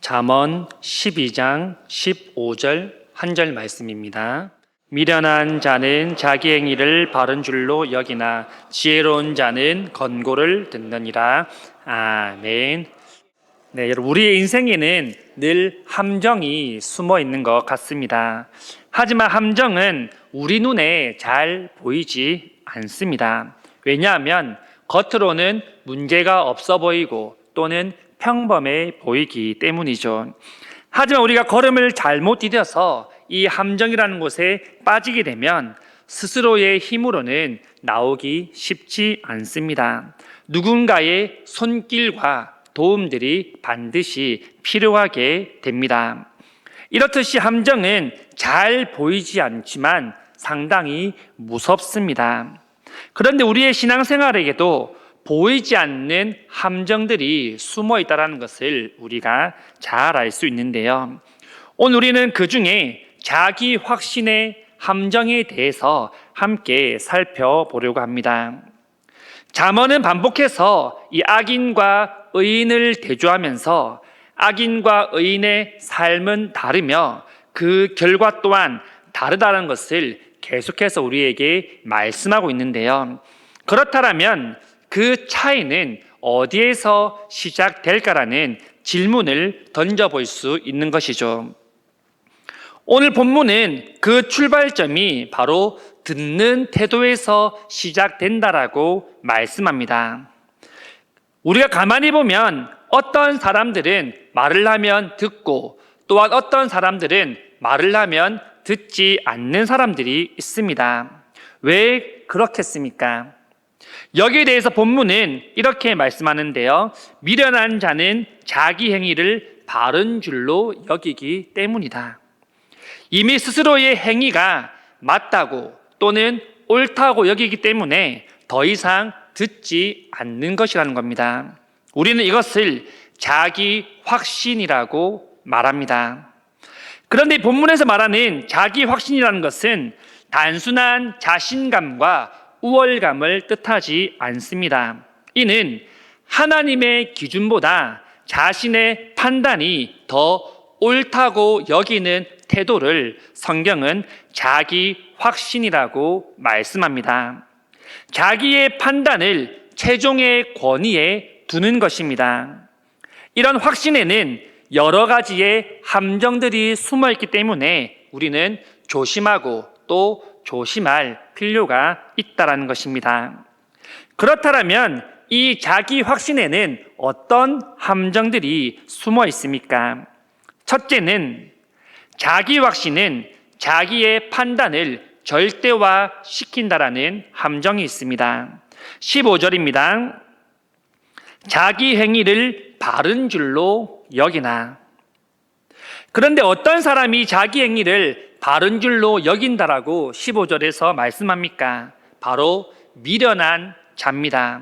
잠언 12장 15절 한 절 말씀입니다. 미련한 자는 자기 행위를 바른 줄로 여기나 지혜로운 자는 권고를 듣느니라. 아멘. 네, 여러분, 우리의 인생에는 늘 함정이 숨어 있는 것 같습니다. 하지만 함정은 우리 눈에 잘 보이지 않습니다. 왜냐하면 겉으로는 문제가 없어 보이고 또는 평범해 보이기 때문이죠. 하지만 우리가 걸음을 잘못 디뎌서 이 함정이라는 곳에 빠지게 되면 스스로의 힘으로는 나오기 쉽지 않습니다. 누군가의 손길과 도움들이 반드시 필요하게 됩니다. 이렇듯이 함정은 잘 보이지 않지만 상당히 무섭습니다. 그런데 우리의 신앙생활에게도 보이지 않는 함정들이 숨어 있다는 것을 우리가 잘 알 수 있는데요. 오늘 우리는 그 중에 자기 확신의 함정에 대해서 함께 살펴보려고 합니다. 잠언은 반복해서 이 악인과 의인을 대조하면서 악인과 의인의 삶은 다르며 그 결과 또한 다르다는 것을 계속해서 우리에게 말씀하고 있는데요. 그렇다면 그 차이는 어디에서 시작될까라는 질문을 던져볼 수 있는 것이죠. 오늘 본문은 그 출발점이 바로 듣는 태도에서 시작된다라고 말씀합니다. 우리가 가만히 보면 어떤 사람들은 말을 하면 듣고 또한 어떤 사람들은 말을 하면 듣지 않는 사람들이 있습니다. 왜 그렇겠습니까? 여기에 대해서 본문은 이렇게 말씀하는데요. 미련한 자는 자기 행위를 바른 줄로 여기기 때문이다. 이미 스스로의 행위가 맞다고 또는 옳다고 여기기 때문에 더 이상 듣지 않는 것이라는 겁니다. 우리는 이것을 자기 확신이라고 말합니다. 그런데 본문에서 말하는 자기 확신이라는 것은 단순한 자신감과 우월감을 뜻하지 않습니다. 이는 하나님의 기준보다 자신의 판단이 더 옳다고 여기는 태도를 성경은 자기 확신이라고 말씀합니다. 자기의 판단을 최종의 권위에 두는 것입니다. 이런 확신에는 여러 가지의 함정들이 숨어 있기 때문에 우리는 조심하고 또 조심할 필요가 있다는 것입니다. 그렇다면 이 자기 확신에는 어떤 함정들이 숨어 있습니까? 첫째는 자기 확신은 자기의 판단을 절대화시킨다라는 함정이 있습니다. 15절입니다. 자기 행위를 바른 줄로 여기나. 그런데 어떤 사람이 자기 행위를 바른 줄로 여긴다라고 15절에서 말씀합니까? 바로 미련한 자입니다.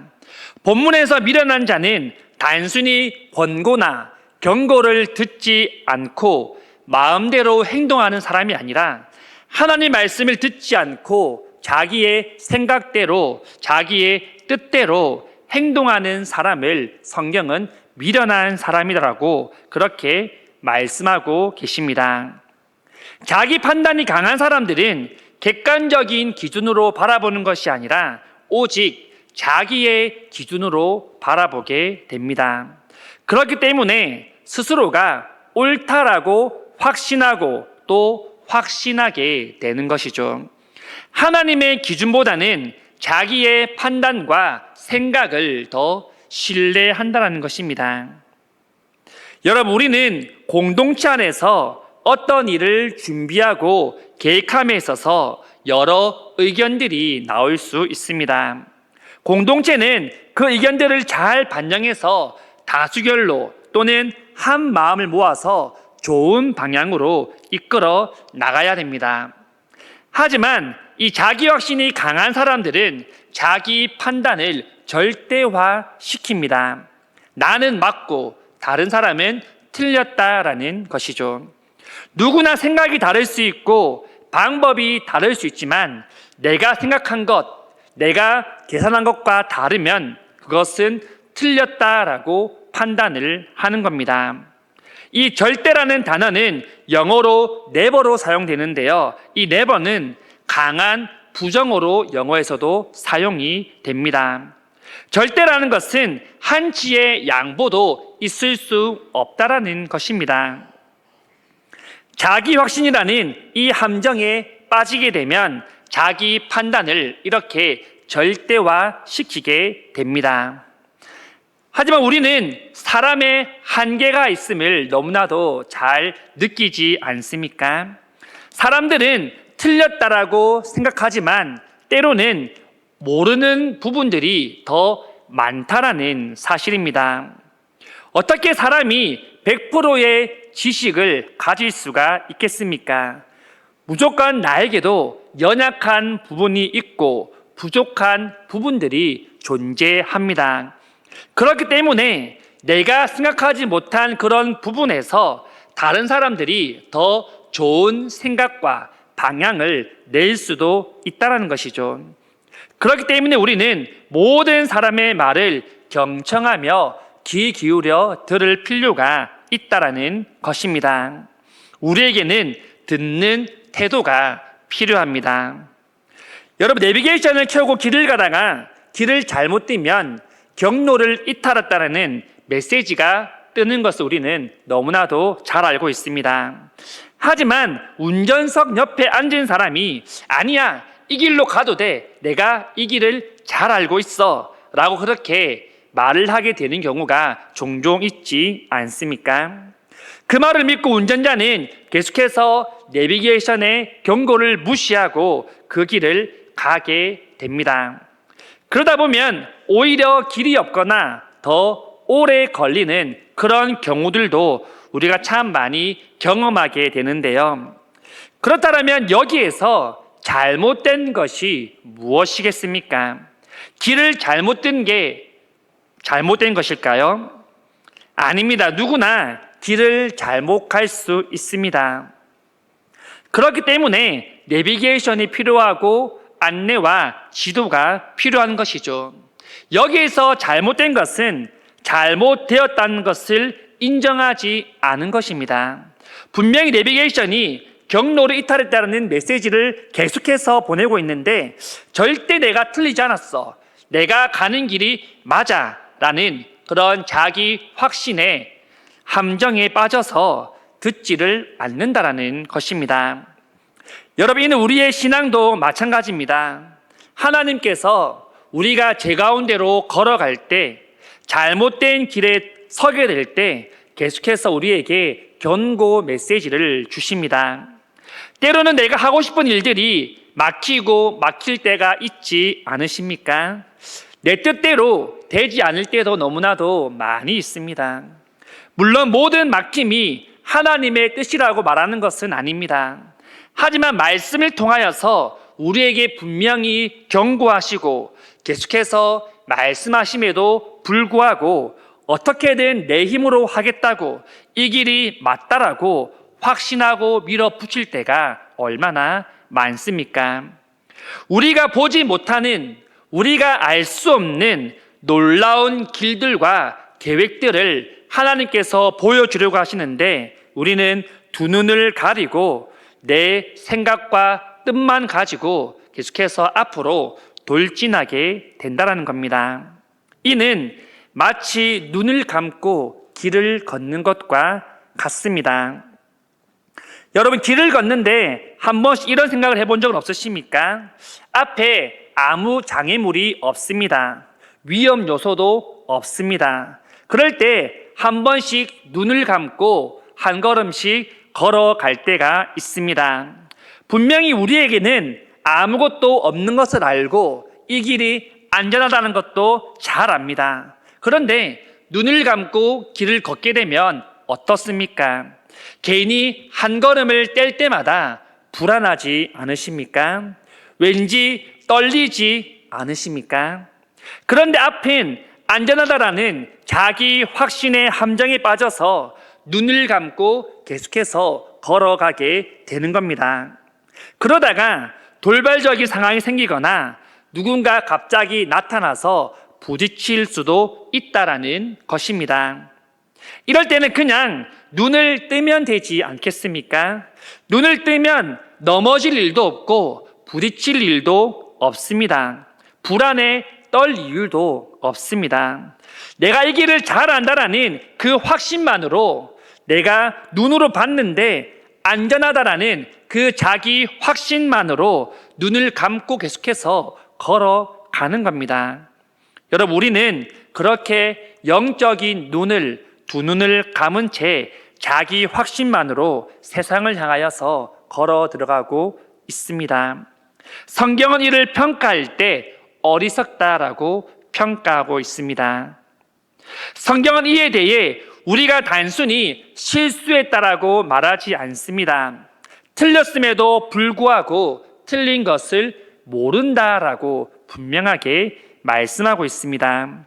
본문에서 미련한 자는 단순히 권고나 경고를 듣지 않고 마음대로 행동하는 사람이 아니라 하나님 말씀을 듣지 않고 자기의 생각대로 자기의 뜻대로 행동하는 사람을 성경은 미련한 사람이라고 그렇게 말씀하고 계십니다. 자기 판단이 강한 사람들은 객관적인 기준으로 바라보는 것이 아니라 오직 자기의 기준으로 바라보게 됩니다. 그렇기 때문에 스스로가 옳다라고 확신하고 또 확신하게 되는 것이죠. 하나님의 기준보다는 자기의 판단과 생각을 더 신뢰한다는 것입니다. 여러분, 우리는 공동체 안에서 어떤 일을 준비하고 계획함에 있어서 여러 의견들이 나올 수 있습니다. 공동체는 그 의견들을 잘 반영해서 다수결로 또는 한 마음을 모아서 좋은 방향으로 이끌어 나가야 됩니다. 하지만 이 자기 확신이 강한 사람들은 자기 판단을 절대화시킵니다. 나는 맞고 다른 사람은 틀렸다라는 것이죠. 누구나 생각이 다를 수 있고 방법이 다를 수 있지만 내가 생각한 것, 내가 계산한 것과 다르면 그것은 틀렸다라고 판단을 하는 겁니다. 이 절대라는 단어는 영어로 never로 사용되는데요. 이 never는 강한 부정어로 영어에서도 사용이 됩니다. 절대라는 것은 한치의 양보도 있을 수 없다라는 것입니다. 자기 확신이라는 이 함정에 빠지게 되면 자기 판단을 이렇게 절대화시키게 됩니다. 하지만 우리는 사람의 한계가 있음을 너무나도 잘 느끼지 않습니까? 사람들은 틀렸다라고 생각하지만 때로는 모르는 부분들이 더 많다라는 사실입니다. 어떻게 사람이 100%의 지식을 가질 수가 있겠습니까? 무조건 나에게도 연약한 부분이 있고 부족한 부분들이 존재합니다. 그렇기 때문에 내가 생각하지 못한 그런 부분에서 다른 사람들이 더 좋은 생각과 방향을 낼 수도 있다는 것이죠. 그렇기 때문에 우리는 모든 사람의 말을 경청하며 귀 기울여 들을 필요가 있다는 것입니다. 우리에게는 듣는 태도가 필요합니다. 여러분, 내비게이션을 켜고 길을 가다가 길을 잘못 뛰면 경로를 이탈했다는 메시지가 뜨는 것을 우리는 너무나도 잘 알고 있습니다. 하지만 운전석 옆에 앉은 사람이 아니야, 이 길로 가도 돼, 내가 이 길을 잘 알고 있어 라고 그렇게 말을 하게 되는 경우가 종종 있지 않습니까? 그 말을 믿고 운전자는 계속해서 내비게이션의 경고를 무시하고 그 길을 가게 됩니다. 그러다 보면 오히려 길이 없거나 더 오래 걸리는 그런 경우들도 우리가 참 많이 경험하게 되는데요. 그렇다면 여기에서 잘못된 것이 무엇이겠습니까? 길을 잘못 든 게 잘못된 것일까요? 아닙니다. 누구나 길을 잘못 갈 수 있습니다. 그렇기 때문에 내비게이션이 필요하고 안내와 지도가 필요한 것이죠. 여기에서 잘못된 것은 잘못되었다는 것을 인정하지 않은 것입니다. 분명히 내비게이션이 경로를 이탈했다는 메시지를 계속해서 보내고 있는데 절대 내가 틀리지 않았어, 내가 가는 길이 맞아 라는 그런 자기 확신에 함정에 빠져서 듣지를 않는다라는 것입니다. 여러분, 이는 우리의 신앙도 마찬가지입니다. 하나님께서 우리가 제 가운데로 걸어갈 때, 잘못된 길에 서게 될 때 계속해서 우리에게 경고 메시지를 주십니다. 때로는 내가 하고 싶은 일들이 막히고 막힐 때가 있지 않으십니까? 내 뜻대로 되지 않을 때도 너무나도 많이 있습니다. 물론 모든 막힘이 하나님의 뜻이라고 말하는 것은 아닙니다. 하지만 말씀을 통하여서 우리에게 분명히 경고하시고 계속해서 말씀하심에도 불구하고 어떻게든 내 힘으로 하겠다고 이 길이 맞다라고 확신하고 밀어붙일 때가 얼마나 많습니까? 우리가 보지 못하는, 우리가 알 수 없는 놀라운 길들과 계획들을 하나님께서 보여주려고 하시는데 우리는 두 눈을 가리고 내 생각과 뜻만 가지고 계속해서 앞으로 돌진하게 된다는 겁니다. 이는 마치 눈을 감고 길을 걷는 것과 같습니다. 여러분, 길을 걷는데 한 번씩 이런 생각을 해본 적은 없으십니까? 앞에 아무 장애물이 없습니다. 위험 요소도 없습니다. 그럴 때 한 번씩 눈을 감고 한 걸음씩 걸어갈 때가 있습니다. 분명히 우리에게는 아무것도 없는 것을 알고 이 길이 안전하다는 것도 잘 압니다. 그런데 눈을 감고 길을 걷게 되면 어떻습니까? 괜히 한 걸음을 뗄 때마다 불안하지 않으십니까? 왠지 떨리지 않으십니까? 그런데 앞엔 안전하다라는 자기 확신의 함정에 빠져서 눈을 감고 계속해서 걸어가게 되는 겁니다. 그러다가 돌발적인 상황이 생기거나 누군가 갑자기 나타나서 부딪힐 수도 있다라는 것입니다. 이럴 때는 그냥 눈을 뜨면 되지 않겠습니까? 눈을 뜨면 넘어질 일도 없고 부딪힐 일도 없습니다. 불안에 떨 이유도 없습니다. 내가 이 길을 잘 안다라는 그 확신만으로, 내가 눈으로 봤는데 안전하다라는 그 자기 확신만으로 눈을 감고 계속해서 걸어가는 겁니다. 여러분, 우리는 그렇게 영적인 눈을, 두 눈을 감은 채 자기 확신만으로 세상을 향하여서 걸어 들어가고 있습니다. 성경은 이를 평가할 때 어리석다라고 평가하고 있습니다. 성경은 이에 대해 우리가 단순히 실수했다라고 말하지 않습니다. 틀렸음에도 불구하고 틀린 것을 모른다라고 분명하게 말씀하고 있습니다.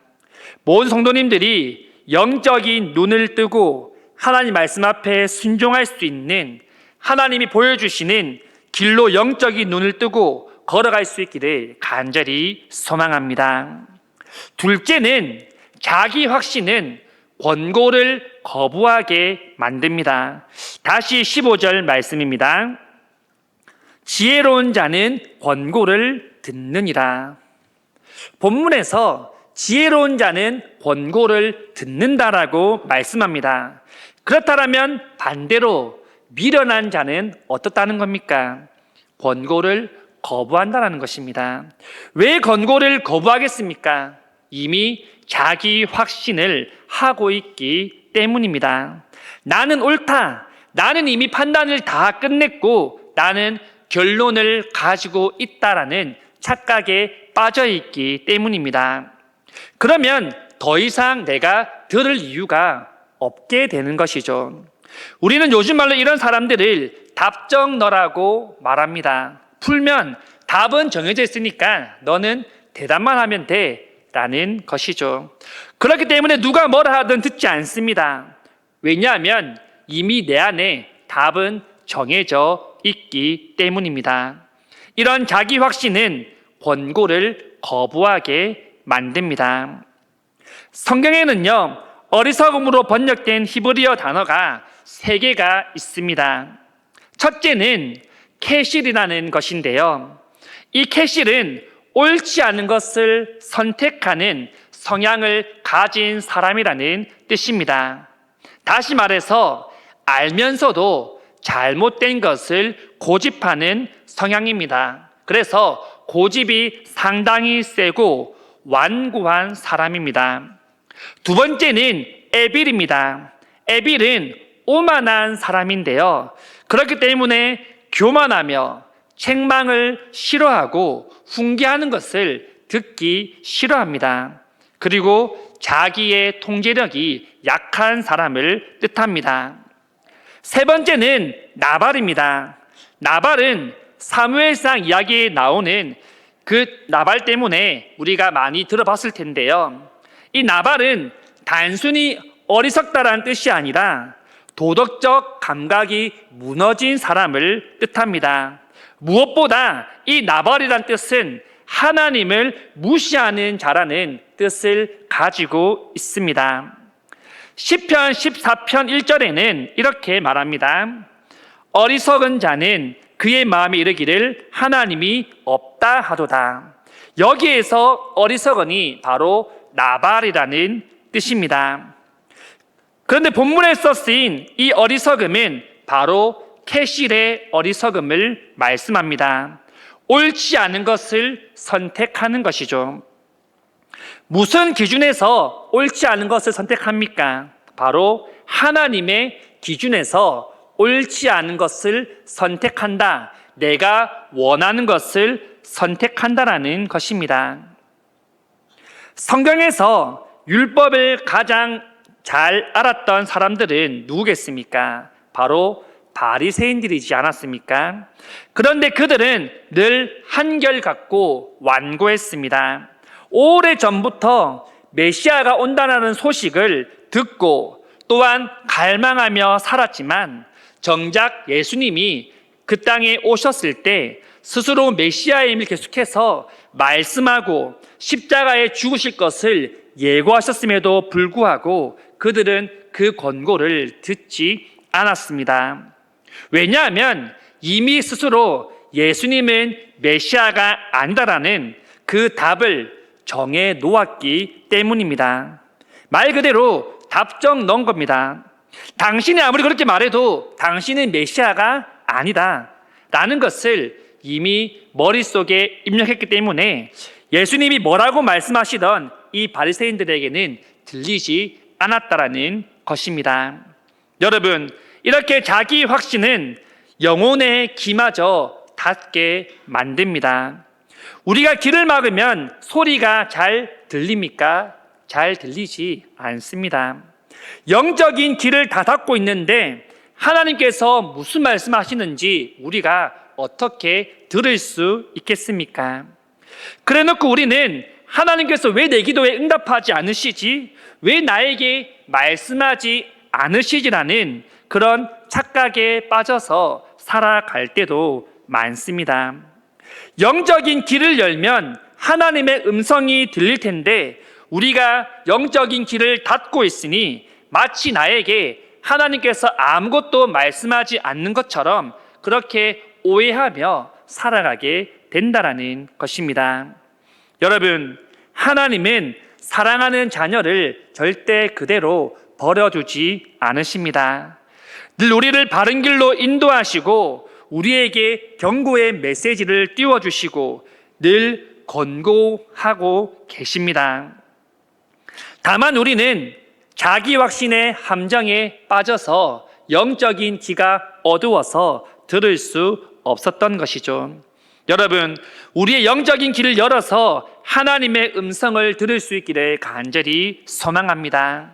모든 성도님들이 영적인 눈을 뜨고 하나님 말씀 앞에 순종할 수 있는, 하나님이 보여주시는 길로 영적인 눈을 뜨고 걸어갈 수 있기를 간절히 소망합니다. 둘째는, 자기 확신은 권고를 거부하게 만듭니다. 다시 15절 말씀입니다. 지혜로운 자는 권고를 듣느니라. 본문에서 지혜로운 자는 권고를 듣는다라고 말씀합니다. 그렇다면 반대로 미련한 자는 어떻다는 겁니까? 권고를 거부한다는 것입니다. 왜 권고를 거부하겠습니까? 이미 자기 확신을 하고 있기 때문입니다. 나는 옳다. 나는 이미 판단을 다 끝냈고 나는 결론을 가지고 있다라는 착각에 빠져 있기 때문입니다. 그러면 더 이상 내가 들을 이유가 없게 되는 것이죠. 우리는 요즘 말로 이런 사람들을 답정너라고 말합니다. 풀면 답은 정해져 있으니까 너는 대답만 하면 돼 라는 것이죠. 그렇기 때문에 누가 뭐라 하든 듣지 않습니다. 왜냐하면 이미 내 안에 답은 정해져 있기 때문입니다. 이런 자기 확신은 권고를 거부하게 만듭니다. 성경에는요, 어리석음으로 번역된 히브리어 단어가 3개가 있습니다. 첫째는 캐실이라는 것인데요, 이 캐실은 옳지 않은 것을 선택하는 성향을 가진 사람이라는 뜻입니다. 다시 말해서 알면서도 잘못된 것을 고집하는 성향입니다. 그래서 고집이 상당히 세고 완고한 사람입니다. 두 번째는 에빌입니다. 에빌은 오만한 사람인데요, 그렇기 때문에 교만하며 책망을 싫어하고 훈계하는 것을 듣기 싫어합니다. 그리고 자기의 통제력이 약한 사람을 뜻합니다. 세 번째는 나발입니다. 나발은 사무엘상 이야기에 나오는 그 나발 때문에 우리가 많이 들어봤을 텐데요, 이 나발은 단순히 어리석다라는 뜻이 아니라 도덕적 감각이 무너진 사람을 뜻합니다. 무엇보다 이 나발이란 뜻은 하나님을 무시하는 자라는 뜻을 가지고 있습니다. 시편 14편 1절에는 이렇게 말합니다. 어리석은 자는 그의 마음에 이르기를 하나님이 없다 하도다. 여기에서 어리석은이 바로 나발이라는 뜻입니다. 그런데 본문에서 쓰인 이 어리석음은 바로 캐실의 어리석음을 말씀합니다. 옳지 않은 것을 선택하는 것이죠. 무슨 기준에서 옳지 않은 것을 선택합니까? 바로 하나님의 기준에서 옳지 않은 것을 선택한다. 내가 원하는 것을 선택한다라는 것입니다. 성경에서 율법을 가장 잘 알았던 사람들은 누구겠습니까? 바로 바리새인들이지 않았습니까? 그런데 그들은 늘 한결같고 완고했습니다. 오래전부터 메시아가 온다는 소식을 듣고 또한 갈망하며 살았지만 정작 예수님이 그 땅에 오셨을 때 스스로 메시아임을 계속해서 말씀하고 십자가에 죽으실 것을 예고하셨음에도 불구하고 그들은 그 권고를 듣지 않았습니다. 왜냐하면 이미 스스로 예수님은 메시아가 아니다라는 그 답을 정해 놓았기 때문입니다. 말 그대로 답정 넣은 겁니다. 당신이 아무리 그렇게 말해도 당신은 메시아가 아니다 라는 것을 이미 머릿속에 입력했기 때문에 예수님이 뭐라고 말씀하시던 이 바리새인들에게는 들리지 않았다라는 것입니다. 여러분, 이렇게 자기 확신은 영혼의 귀마저 닫게 만듭니다. 우리가 귀를 막으면 소리가 잘 들립니까? 잘 들리지 않습니다. 영적인 귀를 다 닫고 있는데 하나님께서 무슨 말씀하시는지 우리가 어떻게 들을 수 있겠습니까? 그래놓고 우리는 하나님께서 왜 내 기도에 응답하지 않으시지? 왜 나에게 말씀하지 않으시지라는 그런 착각에 빠져서 살아갈 때도 많습니다. 영적인 귀를 열면 하나님의 음성이 들릴 텐데 우리가 영적인 귀를 닫고 있으니 마치 나에게 하나님께서 아무것도 말씀하지 않는 것처럼 그렇게 오해하며 살아가게 된다라는 것입니다. 여러분, 하나님은 사랑하는 자녀를 절대 그대로 버려두지 않으십니다. 늘 우리를 바른 길로 인도하시고 우리에게 경고의 메시지를 띄워주시고 늘 권고하고 계십니다. 다만 우리는 자기 확신의 함정에 빠져서 영적인 귀가 어두워서 들을 수 없었던 것이죠. 여러분, 우리의 영적인 귀를 열어서 하나님의 음성을 들을 수 있기를 간절히 소망합니다.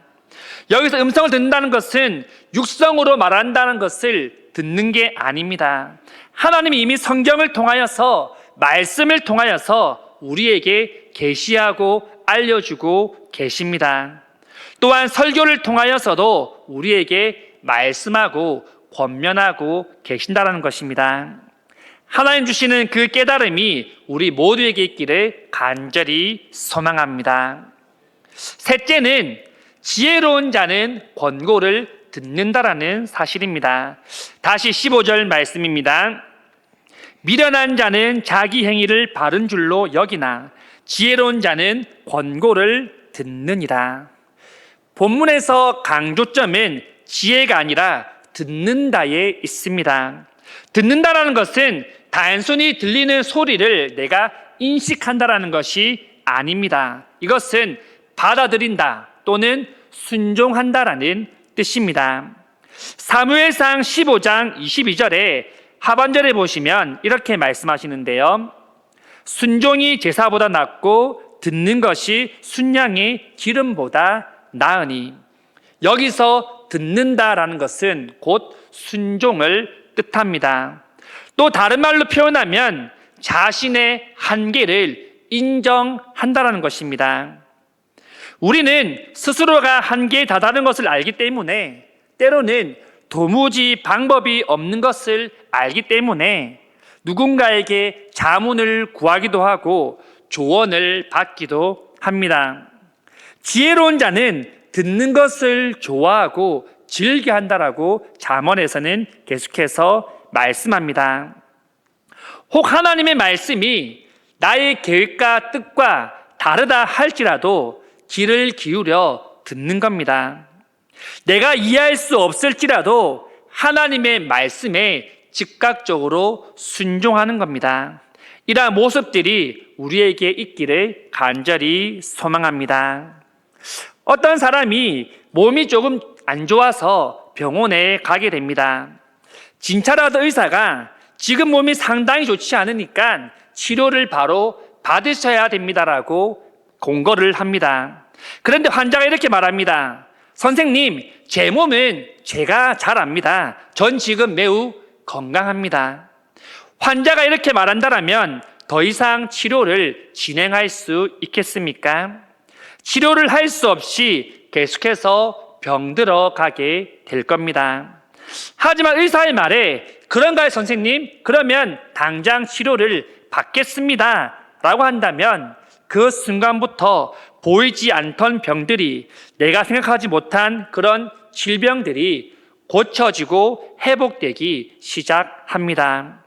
여기서 음성을 듣는다는 것은 육성으로 말한다는 것을 듣는 게 아닙니다. 하나님이 이미 성경을 통하여서 말씀을 통하여서 우리에게 계시하고 알려주고 계십니다. 또한 설교를 통하여서도 우리에게 말씀하고 권면하고 계신다는 것입니다. 하나님 주시는 그 깨달음이 우리 모두에게 있기를 간절히 소망합니다. 셋째는 지혜로운 자는 권고를 듣는다라는 사실입니다. 다시 15절 말씀입니다. 미련한 자는 자기 행위를 바른 줄로 여기나 지혜로운 자는 권고를 듣느니라. 본문에서 강조점은 지혜가 아니라 듣는다에 있습니다. 듣는다라는 것은 단순히 들리는 소리를 내가 인식한다라는 것이 아닙니다. 이것은 받아들인다 또는 순종한다라는 뜻입니다. 사무엘상 15장 22절에 하반절에 보시면 이렇게 말씀하시는데요. 순종이 제사보다 낫고 듣는 것이 순양의 기름보다 나으니. 여기서 듣는다라는 것은 곧 순종을 뜻합니다. 또 다른 말로 표현하면 자신의 한계를 인정한다라는 것입니다. 우리는 스스로가 한계에 다다른 것을 알기 때문에 때로는 도무지 방법이 없는 것을 알기 때문에 누군가에게 자문을 구하기도 하고 조언을 받기도 합니다. 지혜로운 자는 듣는 것을 좋아하고 즐겨한다라고 잠언에서는 계속해서 말씀합니다. 혹 하나님의 말씀이 나의 계획과 뜻과 다르다 할지라도 귀를 기울여 듣는 겁니다. 내가 이해할 수 없을지라도 하나님의 말씀에 즉각적으로 순종하는 겁니다. 이러한 모습들이 우리에게 있기를 간절히 소망합니다. 어떤 사람이 몸이 조금 안 좋아서 병원에 가게 됩니다. 진찰하던 의사가 지금 몸이 상당히 좋지 않으니까 치료를 바로 받으셔야 됩니다라고 공고를 합니다. 그런데 환자가 이렇게 말합니다. 선생님, 제 몸은 제가 잘 압니다. 전 지금 매우 건강합니다. 환자가 이렇게 말한다면 더 이상 치료를 진행할 수 있겠습니까? 치료를 할 수 없이 계속해서 병들어 가게 될 겁니다. 하지만 의사의 말에 그런가요, 선생님? 그러면 당장 치료를 받겠습니다 라고 한다면 그 순간부터 보이지 않던 병들이, 내가 생각하지 못한 그런 질병들이 고쳐지고 회복되기 시작합니다.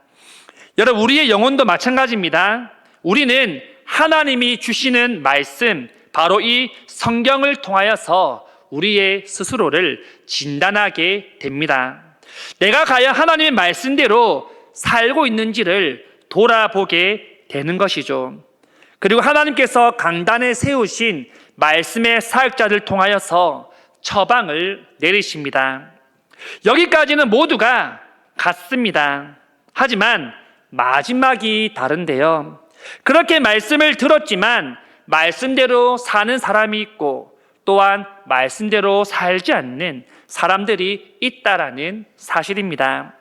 여러분, 우리의 영혼도 마찬가지입니다. 우리는 하나님이 주시는 말씀, 바로 이 성경을 통하여서 우리의 스스로를 진단하게 됩니다. 내가 과연 하나님의 말씀대로 살고 있는지를 돌아보게 되는 것이죠. 그리고 하나님께서 강단에 세우신 말씀의 사역자를 통하여서 처방을 내리십니다. 여기까지는 모두가 같습니다. 하지만 마지막이 다른데요. 그렇게 말씀을 들었지만 말씀대로 사는 사람이 있고, 또한 말씀대로 살지 않는 사람들이 있다라는 사실입니다.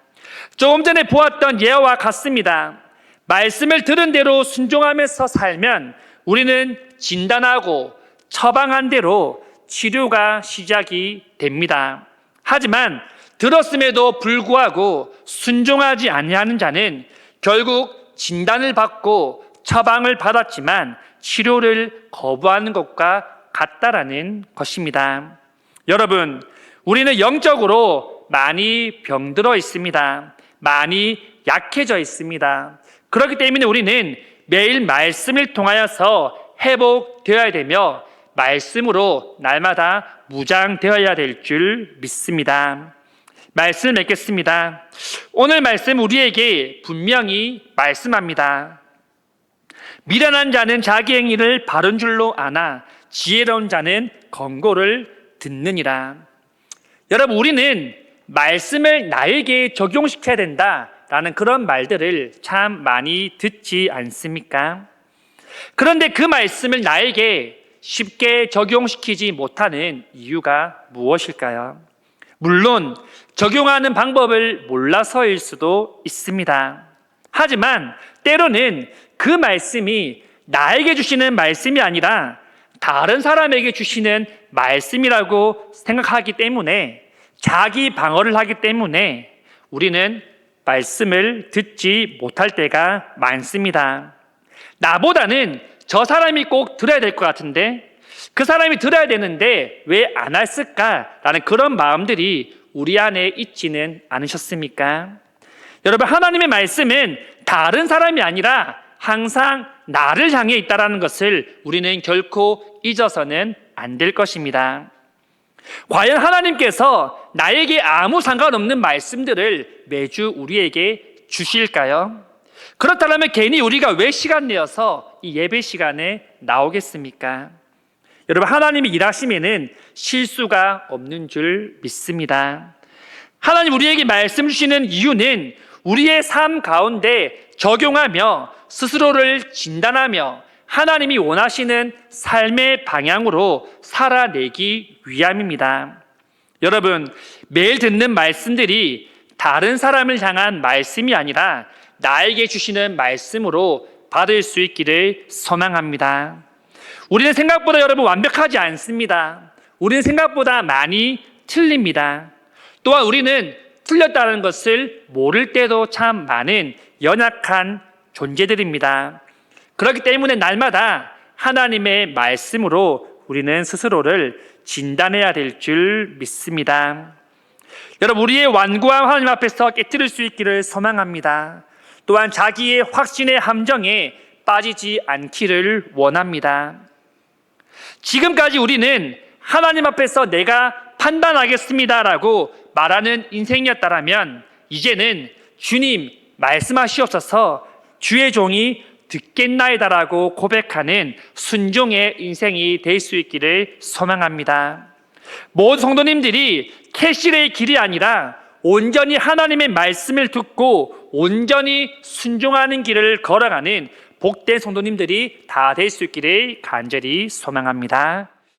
조금 전에 보았던 예와 같습니다. 말씀을 들은 대로 순종하면서 살면 우리는 진단하고 처방한 대로 치료가 시작이 됩니다. 하지만 들었음에도 불구하고 순종하지 아니하는 자는 결국 진단을 받고 처방을 받았지만 치료를 거부하는 것과 같다라는 것입니다. 여러분, 우리는 영적으로 많이 병들어 있습니다. 많이 약해져 있습니다. 그렇기 때문에 우리는 매일 말씀을 통하여서 회복되어야 되며 말씀으로 날마다 무장되어야 될 줄 믿습니다. 말씀을 맺겠습니다. 오늘 말씀 우리에게 분명히 말씀합니다. 미련한 자는 자기 행위를 바른 줄로 아나 지혜로운 자는 권고를 듣느니라. 여러분, 우리는 말씀을 나에게 적용시켜야 된다라는 그런 말들을 참 많이 듣지 않습니까? 그런데 그 말씀을 나에게 쉽게 적용시키지 못하는 이유가 무엇일까요? 물론 적용하는 방법을 몰라서일 수도 있습니다. 하지만 때로는 그 말씀이 나에게 주시는 말씀이 아니라 다른 사람에게 주시는 말씀이라고 생각하기 때문에, 자기 방어를 하기 때문에 우리는 말씀을 듣지 못할 때가 많습니다. 나보다는 저 사람이 꼭 들어야 될 것 같은데, 그 사람이 들어야 되는데 왜 안 했을까라는 그런 마음들이 우리 안에 있지는 않으셨습니까? 여러분, 하나님의 말씀은 다른 사람이 아니라 항상 나를 향해 있다는 것을 우리는 결코 잊어서는 안 될 것입니다. 과연 하나님께서 나에게 아무 상관없는 말씀들을 매주 우리에게 주실까요? 그렇다면 괜히 우리가 왜 시간 내어서 이 예배 시간에 나오겠습니까? 여러분, 하나님이 일하시면은 실수가 없는 줄 믿습니다. 하나님 우리에게 말씀 주시는 이유는 우리의 삶 가운데 적용하며 스스로를 진단하며 하나님이 원하시는 삶의 방향으로 살아내기 위함입니다. 여러분, 매일 듣는 말씀들이 다른 사람을 향한 말씀이 아니라 나에게 주시는 말씀으로 받을 수 있기를 소망합니다. 우리는 생각보다 여러분 완벽하지 않습니다. 우리는 생각보다 많이 틀립니다. 또한 우리는 틀렸다는 것을 모를 때도 참 많은 연약한 존재들입니다. 그렇기 때문에 날마다 하나님의 말씀으로 우리는 스스로를 진단해야 될 줄 믿습니다. 여러분, 우리의 완고한 하나님 앞에서 깨뜨릴 수 있기를 소망합니다. 또한 자기의 확신의 함정에 빠지지 않기를 원합니다. 지금까지 우리는 하나님 앞에서 내가 판단하겠습니다라고 말하는 인생이었다면, 이제는 주님 말씀하시옵소서 주의 종이 듣겠나이다라고 고백하는 순종의 인생이 될 수 있기를 소망합니다. 모든 성도님들이 캐시의 길이 아니라 온전히 하나님의 말씀을 듣고 온전히 순종하는 길을 걸어가는 복된 성도님들이 다 될 수 있기를 간절히 소망합니다.